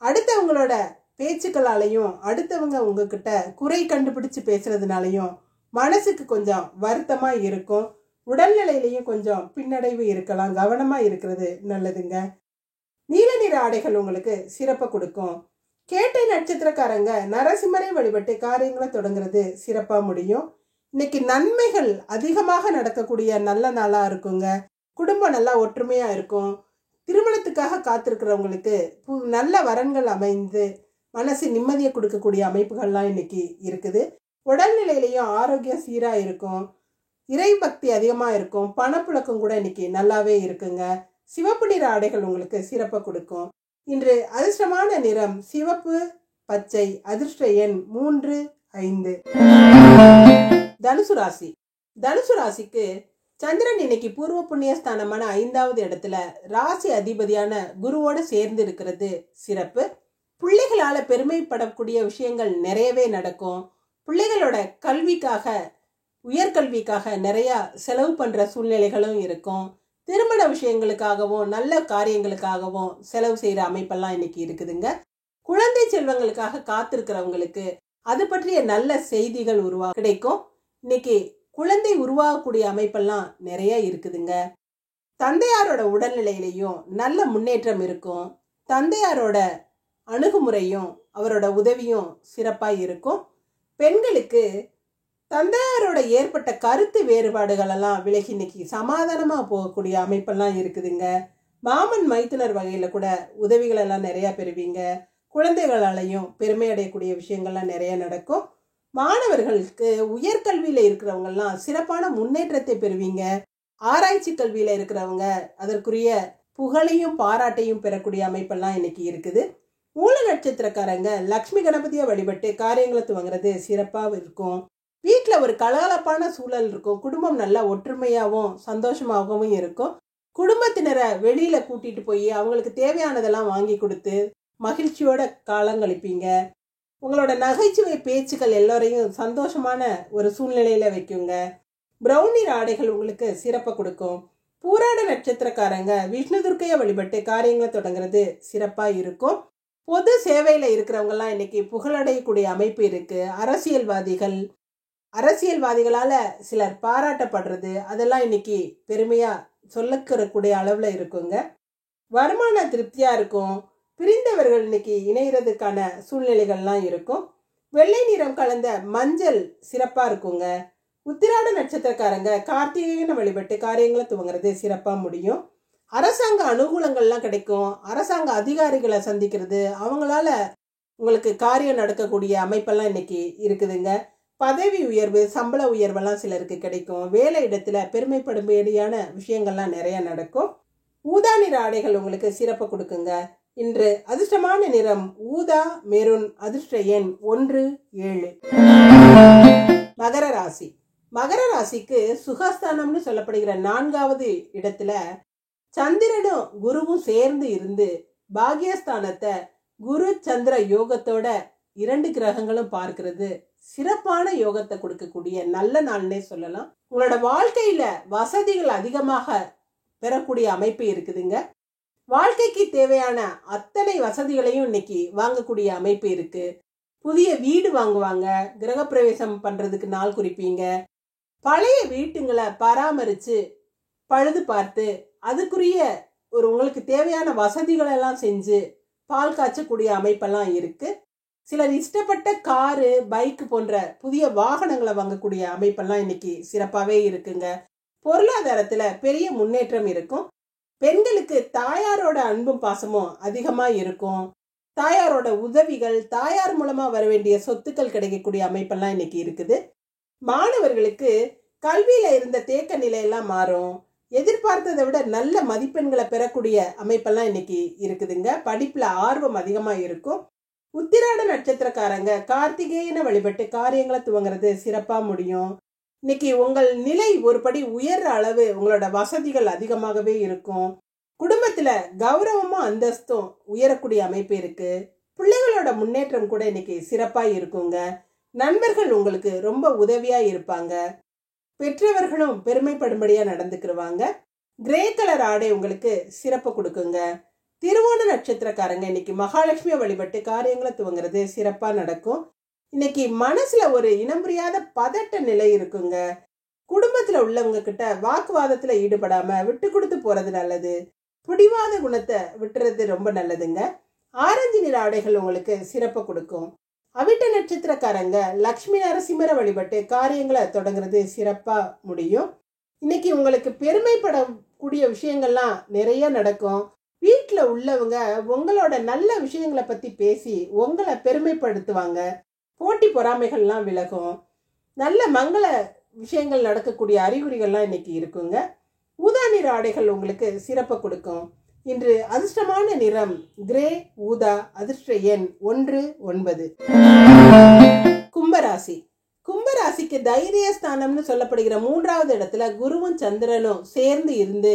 அடுத்தவங்களோட பேச்சுக்களாலையும் அடுத்தவங்க உங்ககிட்ட குறை கண்டுபிடிச்சு பேசுறதுனாலையும் மனசுக்கு கொஞ்சம் வருத்தமா இருக்கும். உடல்நிலையிலையும் கொஞ்சம் பின்னடைவு இருக்கலாம். கவனமா இருக்கிறது நல்லதுங்க. நீல நிற ஆடைகள் உங்களுக்கு சிறப்பை கொடுக்கும். கேட்டை நட்சத்திரக்காரங்க நரசிம்மரை வழிபட்டு காரியங்களை தொடங்குறது சிறப்பா முடியும். இன்னைக்கு நன்மைகள் அதிகமாக நடக்கக்கூடிய நல்ல நாளா இருக்குங்க. குடும்பம் நல்லா ஒற்றுமையா இருக்கும். திருமணத்துக்காக காத்திருக்கிறவங்களுக்கு நல்ல வரன்கள் அமைந்து மனசு நிம்மதியை கொடுக்கக்கூடிய அமைப்புகள்லாம் இன்னைக்கு இருக்குது. உடல்நிலையிலையும் ஆரோக்கியம் சீராக இருக்கும். இறை பக்தி அதிகமாக இருக்கும். பணப்புழக்கம் கூட இன்னைக்கு நல்லாவே இருக்குங்க. சிவப்பு நிற ஆடைகள் உங்களுக்கு சிறப்பை கொடுக்கும். இன்று அதிர்ஷ்டமான நிறம் சிவப்பு, பச்சை. அதிர்ஷ்ட எண் 3, 5. தனுசு ராசி. தனுசு ராசிக்கு சந்திரன் இன்னைக்கு பூர்வ புண்ணிய ஸ்தானமான 5வது இடத்துல ராசி அதிபதியான குருவோட சேர்ந்து இருக்கிறது சிறப்பு. பிள்ளைகளால பெருமைப்படக்கூடிய விஷயங்கள் நிறையவே நடக்கும். பிள்ளைகளோட கல்விக்காக, உயர்கல்விக்காக நிறைய செலவு பண்ற சூழ்நிலைகளும் இருக்கும். திருமண விஷயங்களுக்காகவும் நல்ல காரியங்களுக்காகவும் செலவு செய்யற அமைப்பெல்லாம் இன்னைக்கு இருக்குதுங்க. குழந்தை செல்வங்களுக்காக காத்திருக்கிறவங்களுக்கு அது பற்றிய நல்ல செய்திகள் கிடைக்கும். இன்னைக்கு குழந்தை உருவாகக்கூடிய அமைப்பெல்லாம் நிறைய இருக்குதுங்க. தந்தையாரோட உடல்நிலையிலையும் நல்ல முன்னேற்றம் இருக்கும். தந்தையாரோட அணுகுமுறையும் அவரோட உதவியும் சிறப்பாக இருக்கும். பெண்களுக்கு தந்தையாரோட ஏற்பட்ட கருத்து வேறுபாடுகள் எல்லாம் விலகி இன்னைக்கு சமாதானமாக போகக்கூடிய அமைப்பெல்லாம் இருக்குதுங்க. மாமன் மைத்துனர் வகையில் கூட உதவிகள் எல்லாம் நிறையா பெறுவீங்க. குழந்தைகளாலையும் பெருமை அடையக்கூடிய விஷயங்கள்லாம் நிறைய நடக்கும். மாணவர்களுக்கு உயர்கல்வியில் இருக்கிறவங்கெல்லாம் சிறப்பான முன்னேற்றத்தை பெறுவீங்க. ஆராய்ச்சி கல்வியில் இருக்கிறவங்க அதற்குரிய புகழையும் பாராட்டையும் பெறக்கூடிய அமைப்பெல்லாம் இன்னைக்கு இருக்குது. மூல நட்சத்திரக்காரங்க லக்ஷ்மி கணபதியை வழிபட்டு காரியங்களை துவங்குறது சிறப்பாக இருக்கும். வீட்டில் ஒரு கலகலப்பான சூழல் இருக்கும். குடும்பம் நல்லா ஒற்றுமையாகவும் சந்தோஷமாகவும் இருக்கும். குடும்பத்தினரை வெளியில கூட்டிட்டு போய் அவங்களுக்கு தேவையானதெல்லாம் வாங்கி கொடுத்து மகிழ்ச்சியோட காலங்கழிப்பீங்க. உங்களோட நகைச்சுவை பேச்சுக்கள் எல்லோரையும் சந்தோஷமான ஒரு சூழ்நிலையில வைக்குங்க. பிரவுன் நிற ஆடைகள் உங்களுக்கு சிறப்பை கொடுக்கும். பூராட நட்சத்திரக்காரங்க விஷ்ணு துர்க்கையை வழிபட்டு காரியங்களை தொடங்குறது சிறப்பா இருக்கும். பொது சேவையில இருக்கிறவங்கலாம் இன்னைக்கு புகழடையக்கூடிய அமைப்பு இருக்கு. அரசியல்வாதிகளால சிலர் பாராட்டப்படுறது அதெல்லாம் இன்னைக்கு பெருமையா சொல்லக்கூடிய அளவுல இருக்குங்க. வருமான திருப்தியா இருக்கும். பிரிந்தவர்கள் இன்னைக்கு இணைகிறதுக்கான சூழ்நிலைகள்லாம் இருக்கும். வெள்ளை நிறம் கலந்த மஞ்சள் சிறப்பா இருக்குங்க. உத்திராட நட்சத்திரக்காரங்க கார்த்திகையனை வழிபட்டு காரியங்களை துவங்குறது சிறப்பா முடியும். அரசாங்க அனுகூலங்கள்லாம் கிடைக்கும். அரசாங்க அதிகாரிகளை சந்திக்கிறது, அவங்களால உங்களுக்கு காரியம் நடக்கக்கூடிய அமைப்பெல்லாம் இன்னைக்கு இருக்குதுங்க. பதவி உயர்வு, சம்பள உயர்வெல்லாம் சிலருக்கு கிடைக்கும். வேலை இடத்துல பெருமைப்படும்படியான விஷயங்கள்லாம் நிறைய நடக்கும். ஊதா நிற ஆடைகள் உங்களுக்கு சிறப்பு கொடுக்குங்க. இன்று அதிர்ஷ்டமான நிறம் ஊதா, மெரூன். அதிர்ஷ்ட எண் 1, 7. மகர ராசி. மகர ராசிக்கு சுகஸ்தானம்னு சொல்லப்படுகிற 4வது இடத்துல சந்திரனும் குருவும் சேர்ந்து இருந்து பாக்யஸ்தானத்தை குரு சந்திர யோகத்தோட 2 கிரகங்களும் பார்க்கிறது சிறப்பான யோகத்தை கொடுக்கக்கூடிய நல்ல நாள்னே சொல்லலாம். உங்களோட வாழ்க்கையில வசதிகள் அதிகமாக பெறக்கூடிய அமைப்பு இருக்குதுங்க. வாழ்க்கைக்கு தேவையான அத்தனை வசதிகளையும் இன்னைக்கு வாங்கக்கூடிய அமைப்பு இருக்கு. புதிய வீடு வாங்குவாங்க. கிரகப்பிரவேசம் பண்றதுக்கு நாள் குறிப்பீங்க. பழைய வீட்டுங்களை பராமரிச்சு பழுது பார்த்து அதுக்குரிய உங்களுக்கு தேவையான வசதிகள் எல்லாம் செஞ்சு பால் காய்ச்சக்கூடிய அமைப்பெல்லாம் இருக்கு. சிலர் இஷ்டப்பட்ட காரு, பைக்கு போன்ற புதிய வாகனங்களை வாங்கக்கூடிய அமைப்பெல்லாம் இன்னைக்கு சிறப்பாகவே இருக்குங்க. பொருளாதாரத்துல பெரிய முன்னேற்றம் இருக்கும். பெண்களுக்கு தாயாரோட அன்பும் பாசமும் அதிகமா இருக்கும். தாயாரோட உதவிகள், தாயார் மூலமா வர வேண்டிய சொத்துக்கள் கிடைக்கக்கூடிய அமைப்பெல்லாம் இன்னைக்கு இருக்குது. மாணவர்களுக்கு கல்வியில இருந்த தேக்க நிலையெல்லாம் மாறும். எதிர்பார்த்ததை விட நல்ல மதிப்பெண்களை பெறக்கூடிய அமைப்பெல்லாம் இன்னைக்கு இருக்குதுங்க. படிப்புல ஆர்வம் அதிகமா இருக்கும். உத்திராட நட்சத்திரக்காரங்க கார்த்திகேயனை வழிபட்டு காரியங்களை துவங்குறது சிறப்பா முடியும். இன்னைக்கு உங்கள் நிலை ஒரு படி உயர்ற அளவு உங்களோட வசதிகள் அதிகமாகவே இருக்கும். குடும்பத்துல கௌரவமும் அந்தஸ்தும் உயரக்கூடிய அமைப்பு இருக்கு. பிள்ளைகளோட முன்னேற்றம் கூட இன்னைக்கு சிறப்பா இருக்குங்க. நண்பர்கள் உங்களுக்கு ரொம்ப உதவியா இருப்பாங்க. பெற்றவர்களும் பெருமைப்படும்படியா நடந்துக்குருவாங்க. கிரே கலர் ஆடை உங்களுக்கு சிறப்பு கொடுக்குங்க. திருவோண நட்சத்திரக்காரங்க இன்னைக்கு மகாலட்சுமியை வழிபட்டு காரியங்களை துவங்குறது சிறப்பா நடக்கும். இன்னைக்கு மனசுல ஒரு இனம் புரியாத பதட்ட நிலை இருக்குங்க. குடும்பத்துல உள்ளவங்க கிட்ட வாக்குவாதத்துல ஈடுபடாம விட்டு கொடுத்து போறது நல்லது. பிடிவாத குணத்தை விட்டுறது ரொம்ப நல்லதுங்க. ஆரஞ்சு நிற ஆடைகள் உங்களுக்கு சிறப்பு கொடுக்கும். அவிட்ட நட்சத்திரக்காரங்க லக்ஷ்மி நரசிம்மரை வழிபட்டு காரியங்களை தொடங்குறது சிறப்பா முடியும். இன்னைக்கு உங்களுக்கு பெருமைப்படக்கூடிய விஷயங்கள்லாம் நிறைய நடக்கும். வீட்டில் உள்ளவங்க உங்களோட நல்ல விஷயங்களை பத்தி பேசி உங்களை பெருமைப்படுத்துவாங்க. போட்டி பொறாமைகள்லாம் விலகும். நல்ல மங்கள விஷயங்கள் நடக்கக்கூடிய அறிகுறிகள்லாம் இன்னைக்கு இருக்குங்க. ஊதா நிற ஆடைகள் உங்களுக்கு சிறப்பு கொடுக்கும். இன்று அதிர்ஷ்டமான நிறம் கிரே ஊதா. அதிர்ஷ்ட எண் 19. கும்பராசி. கும்பராசிக்கு தைரிய ஸ்தானம்னு சொல்லப்படுகிற 3வது இடத்துல குருவும் சந்திரனும் சேர்ந்து இருந்து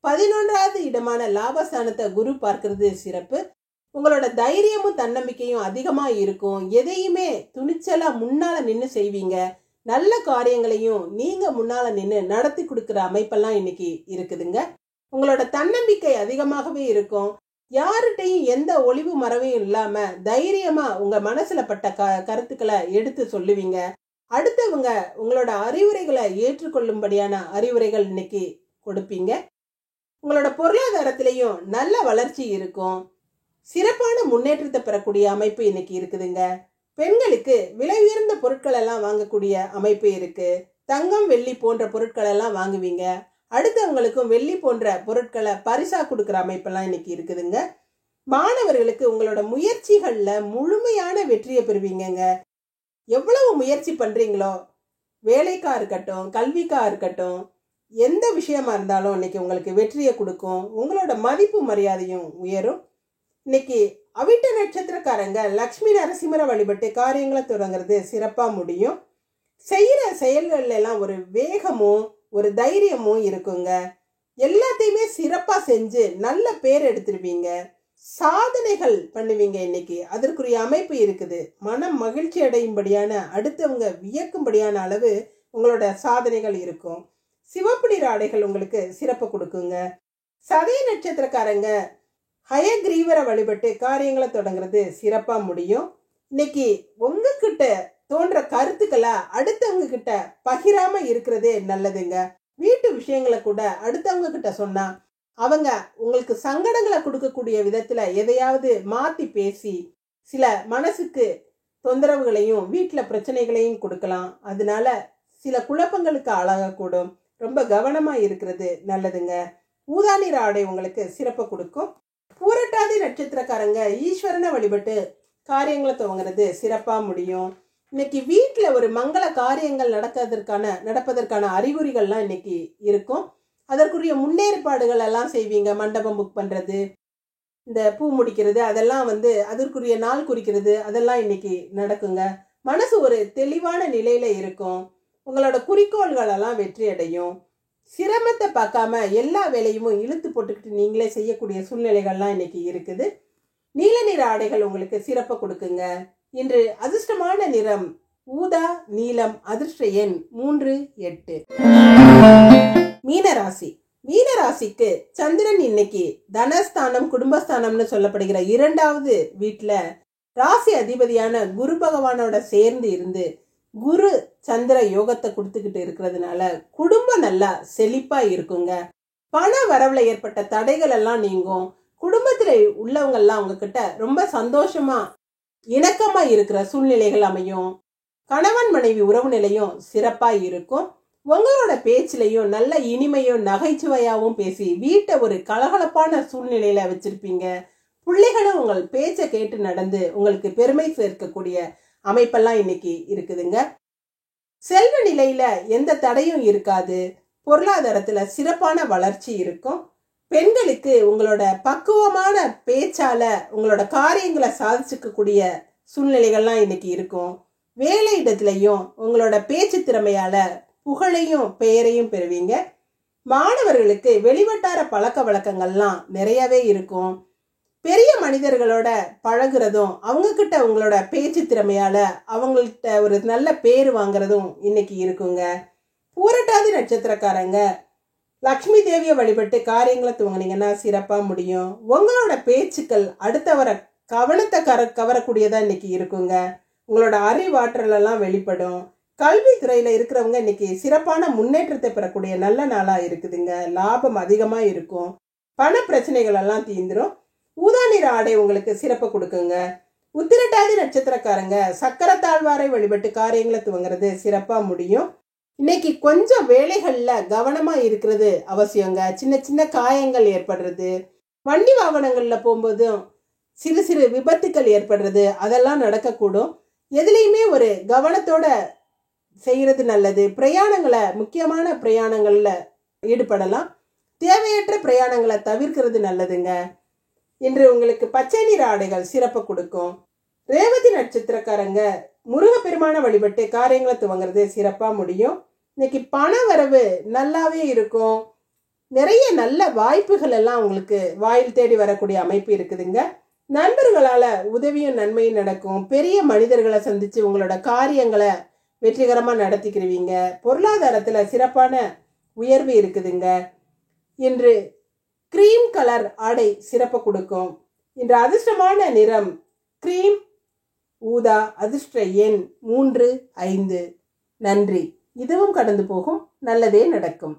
11வது இடமான லாபஸ்தானத்தை குரு பார்க்கிறது சிறப்பு. உங்களோட தைரியமும் தன்னம்பிக்கையும் அதிகமா இருக்கும். எதையுமே துணிச்சலா முன்னால நின்று செய்வீங்க. நல்ல காரியங்களையும் நீங்க முன்னால நின்று நடத்தி கொடுக்கிற அமைப்பெல்லாம் இன்னைக்கு இருக்குதுங்க. உங்களோட தன்னம்பிக்கை அதிகமாகவே இருக்கும். யார்கிட்டையும் எந்த ஒளிவு மறைவும் இல்லாம தைரியமா உங்க மனசுல பட்ட கருத்துக்களை எடுத்து சொல்லுவீங்க. அடுத்தவங்க உங்களோட அறிவுரைகளை ஏற்றுக்கொள்ளும்படியான அறிவுரைகள் இன்னைக்கு கொடுப்பீங்க. உங்களோட பொருளாதாரத்திலையும் நல்ல வளர்ச்சி இருக்கும். சிறப்பான முன்னேற்றத்தை பெறக்கூடிய அமைப்பு இன்னைக்கு இருக்குதுங்க. பெண்களுக்கு விலை உயர்ந்த பொருட்கள் எல்லாம் வாங்கக்கூடிய அமைப்பு இருக்கு. தங்கம் வெள்ளி போன்ற பொருட்கள் எல்லாம் வாங்குவீங்க. அடுத்தவங்களுக்கும் வெள்ளி போன்ற பொருட்களை பரிசா கொடுக்குற அமைப்பெல்லாம் இன்னைக்கு இருக்குதுங்க. மாணவர்களுக்கு உங்களோட முயற்சிகள்ல முழுமையான வெற்றியை பெறுவீங்க. எவ்வளவு முயற்சி பண்றீங்களோ, வேலைக்கா இருக்கட்டும் கல்விக்கா இருக்கட்டும், எந்த விஷயமா இருந்தாலும் இன்னைக்கு உங்களுக்கு வெற்றியை கொடுக்கும். உங்களோட மதிப்பு மரியாதையும் உயரும். இன்னைக்கு அவிட்ட நட்சத்திரக்காரங்க லக்ஷ்மி நரசிம்மரை வழிபட்டு காரியங்களை தொடங்குறது சிறப்பா முடியும். செய்யற செயல்கள் எல்லாம் ஒரு வேகமும் ஒரு தைரியமும் இருக்குங்க. எல்லாத்தையுமே சிறப்பா செஞ்சு நல்ல பேர் எடுத்துருவீங்க. சாதனைகள் பண்ணுவீங்க. இன்னைக்கு அதற்குரிய அமைப்பு இருக்குது. மனம் மகிழ்ச்சி அடையும்படியான, அடுத்தவங்க வியக்கும்படியான அளவு உங்களோட சாதனைகள் இருக்கும். சிவப்பு நிற ஆடைகள் உங்களுக்கு சிறப்பு கொடுக்குங்க. சதய நட்சத்திரக்காரங்க ஹயக்ரீவரை வழிபட்டு காரியங்களை தொடங்குறது சிறப்பா முடியும். இன்னைக்கு உங்ககிட்ட தோன்ற கருத்துக்களை அடுத்தவங்க கிட்ட பகிராம இருக்கிறதே நல்லதுங்க. வீட்டு விஷயங்களை கூட அடுத்தவங்க கிட்ட சொன்னா அவங்க உங்களுக்கு சங்கடங்களை கொடுக்கக்கூடிய விதத்துல எதையாவது மாத்தி பேசி சில மனசுக்கு தொந்தரவுகளையும் வீட்டுல பிரச்சனைகளையும் கொடுக்கலாம். அதனால சில குழப்பங்களுக்கு ஆளாகக்கூடும். ரொம்ப கவனமா இருக்கிறது நல்லதுங்க. ஊதா நிற ஆடை உங்களுக்கு சிறப்பு கொடுக்கும். பூரட்டாதி நட்சத்திரக்காரங்க ஈஸ்வரனை வழிபட்டு காரியங்களை துவங்குறது சிறப்பா முடியும். இன்னைக்கு வீட்டுல ஒரு மங்கள காரியங்கள் நடப்பதற்கான அறிகுறிகள்லாம் இன்னைக்கு இருக்கும். அதற்குரிய முன்னேற்பாடுகள் எல்லாம் செய்வீங்க. மண்டபம் புக் பண்றது, இந்த பூ முடிக்கிறது, அதெல்லாம் அதற்குரிய நாள் குறிக்கிறது, அதெல்லாம் இன்னைக்கு நடக்குங்க. மனசு ஒரு தெளிவான நிலையில இருக்கும். உங்களோட குறிக்கோள்கள் எல்லாம் வெற்றி அடையும். சிரமத்தை பார்க்காம எல்லா வேலையும் இழுத்து போட்டுக்கிட்டு நீங்களே செய்யக்கூடிய சூழ்நிலைகள்லாம் இன்னைக்கு இருக்குது. நீல நிற ஆடைகள் உங்களுக்கு சிறப்பு கொடுக்குங்க. இன்று அதிர்ஷ்டமான நிறம் ஊதா நீலம். அதிர்ஷ்ட எண் 3, 8. மீனராசி. மீனராசிக்கு சந்திரன் இன்னைக்கு தனஸ்தானம் குடும்பஸ்தானம்னு சொல்லப்படுகிற 2வது வீட்டுல ராசி அதிபதியான குரு பகவானோட சேர்ந்து இருந்து குரு சந்திர யோகத்தை கொடுத்துக்கிட்டு இருக்கிறதுனால குடும்பம் நல்லா செழிப்பா இருக்குங்க. பண வரவுல ஏற்பட்ட தடைகள் எல்லாம் நீங்கும். குடும்பத்துல உள்ளவங்க எல்லாம் உங்ககிட்ட ரொம்ப சந்தோஷமா இணக்கமா இருக்கிற சூழ்நிலைகள் அமையும். கணவன் மனைவி உறவு நிலையும் சிறப்பா இருக்கும். உங்களோட பேச்சிலையும் நல்ல இனிமையும் நகைச்சுவையாவும் பேசி வீட்டை ஒரு கலகலப்பான சூழ்நிலையில வச்சிருப்பீங்க. பிள்ளைகளும் உங்கள் பேச்சை கேட்டு நடந்து உங்களுக்கு பெருமை சேர்க்கக்கூடிய அமைப்பெல்லாம் இன்னைக்கு இருக்குதுங்க. செல்வ நிலையில எந்த தடையும் இருக்காது. பொருளாதாரத்துல சிறப்பான வளர்ச்சி இருக்கும். பெண்களுக்கு உங்களோட பக்குவமான பேச்சால உங்களோட காரியங்களை சாதிச்சுக்கக்கூடிய சூழ்நிலைகள்லாம் இன்னைக்கு இருக்கும். வேலை இடத்துலையும் உங்களோட பேச்சு திறமையால புகழையும் பெயரையும் பெறுவீங்க. மாணவர்களுக்கு வெளிவட்டார பழக்க வழக்கங்கள்லாம் நிறையவே இருக்கும். பெரிய மனிதர்களோட பழகுறதும் அவங்க கிட்ட உங்களோட பேச்சு திறமையால அவங்கள்ட்ட ஒரு நல்ல பேர் வாங்குறதும் இன்னைக்கு இருக்குங்க. பூரட்டாதி நட்சத்திரக்காரங்க லக்ஷ்மி தேவியை வழிபட்டு காரியங்களை துவங்கினீங்கன்னா சிறப்பா முடியும். உங்களோட பேச்சுக்கள் அடுத்தவரை கவனத்தை கவரக்கூடியதா இன்னைக்கு இருக்குங்க. உங்களோட அறிவாற்றல் எல்லாம் வெளிப்படும். கல்வி துறையில இருக்கிறவங்க இன்னைக்கு சிறப்பான முன்னேற்றத்தை பெறக்கூடிய நல்ல நாளா இருக்குதுங்க. லாபம் அதிகமா இருக்கும். பண பிரச்சனைகள் எல்லாம் தீந்துரும். ஊதா நிற ஆடை உங்களுக்கு சிறப்பு கொடுக்குங்க. உத்திரட்டாதி நட்சத்திரக்காரங்க சக்கரத்தாழ்வாரை வழிபட்டு காரியங்களை துவங்குறது சிறப்பா முடியும். இன்னைக்கு கொஞ்சம் வேலைகள்ல கவனமா இருக்கிறது அவசியங்க. சின்ன சின்ன காயங்கள் ஏற்படுறது, வண்டி வாகனங்கள்ல போகும்போதும் சிறு சிறு விபத்துக்கள் ஏற்படுறது, அதெல்லாம் நடக்கக்கூடும். எதுலையுமே ஒரு கவனத்தோட செய்யறது நல்லது. பிரயாணங்களை முக்கியமான பிரயாணங்கள்ல ஈடுபடலாம். தேவையற்ற பிரயாணங்களை தவிர்க்கிறது நல்லதுங்க. இன்று உங்களுக்கு பச்சை நிற ஆடைகள் சிறப்பு கொடுக்கும். ரேவதி நட்சத்திரக்காரங்க முருகப்பெருமான வழிபட்டு காரியங்களை துவங்குறது சிறப்பா முடியும். இன்னைக்கு பண வரவு நல்லாவே இருக்கும். நிறைய நல்ல வாய்ப்புகள் எல்லாம் உங்களுக்கு வாயில் தேடி வரக்கூடிய அமைப்பு இருக்குதுங்க. நண்பர்களால உதவியும் நன்மையும் நடக்கும். பெரிய மனிதர்களை சந்திச்சு உங்களோட காரியங்களை வெற்றிகரமா நடத்திக்கிறீங்க. பொருளாதாரத்துல சிறப்பான உயர்வு இருக்குதுங்க. இன்று கிரீம் கலர் ஆடை சிறப்பு கொடுக்கும். இன்று அதிர்ஷ்டமான நிறம் கிரீம், ஊதா. அதிர்ஷ்ட எண் 3, 5. நன்றி. இதுவும் கடந்து போகும். நல்லதே நடக்கும்.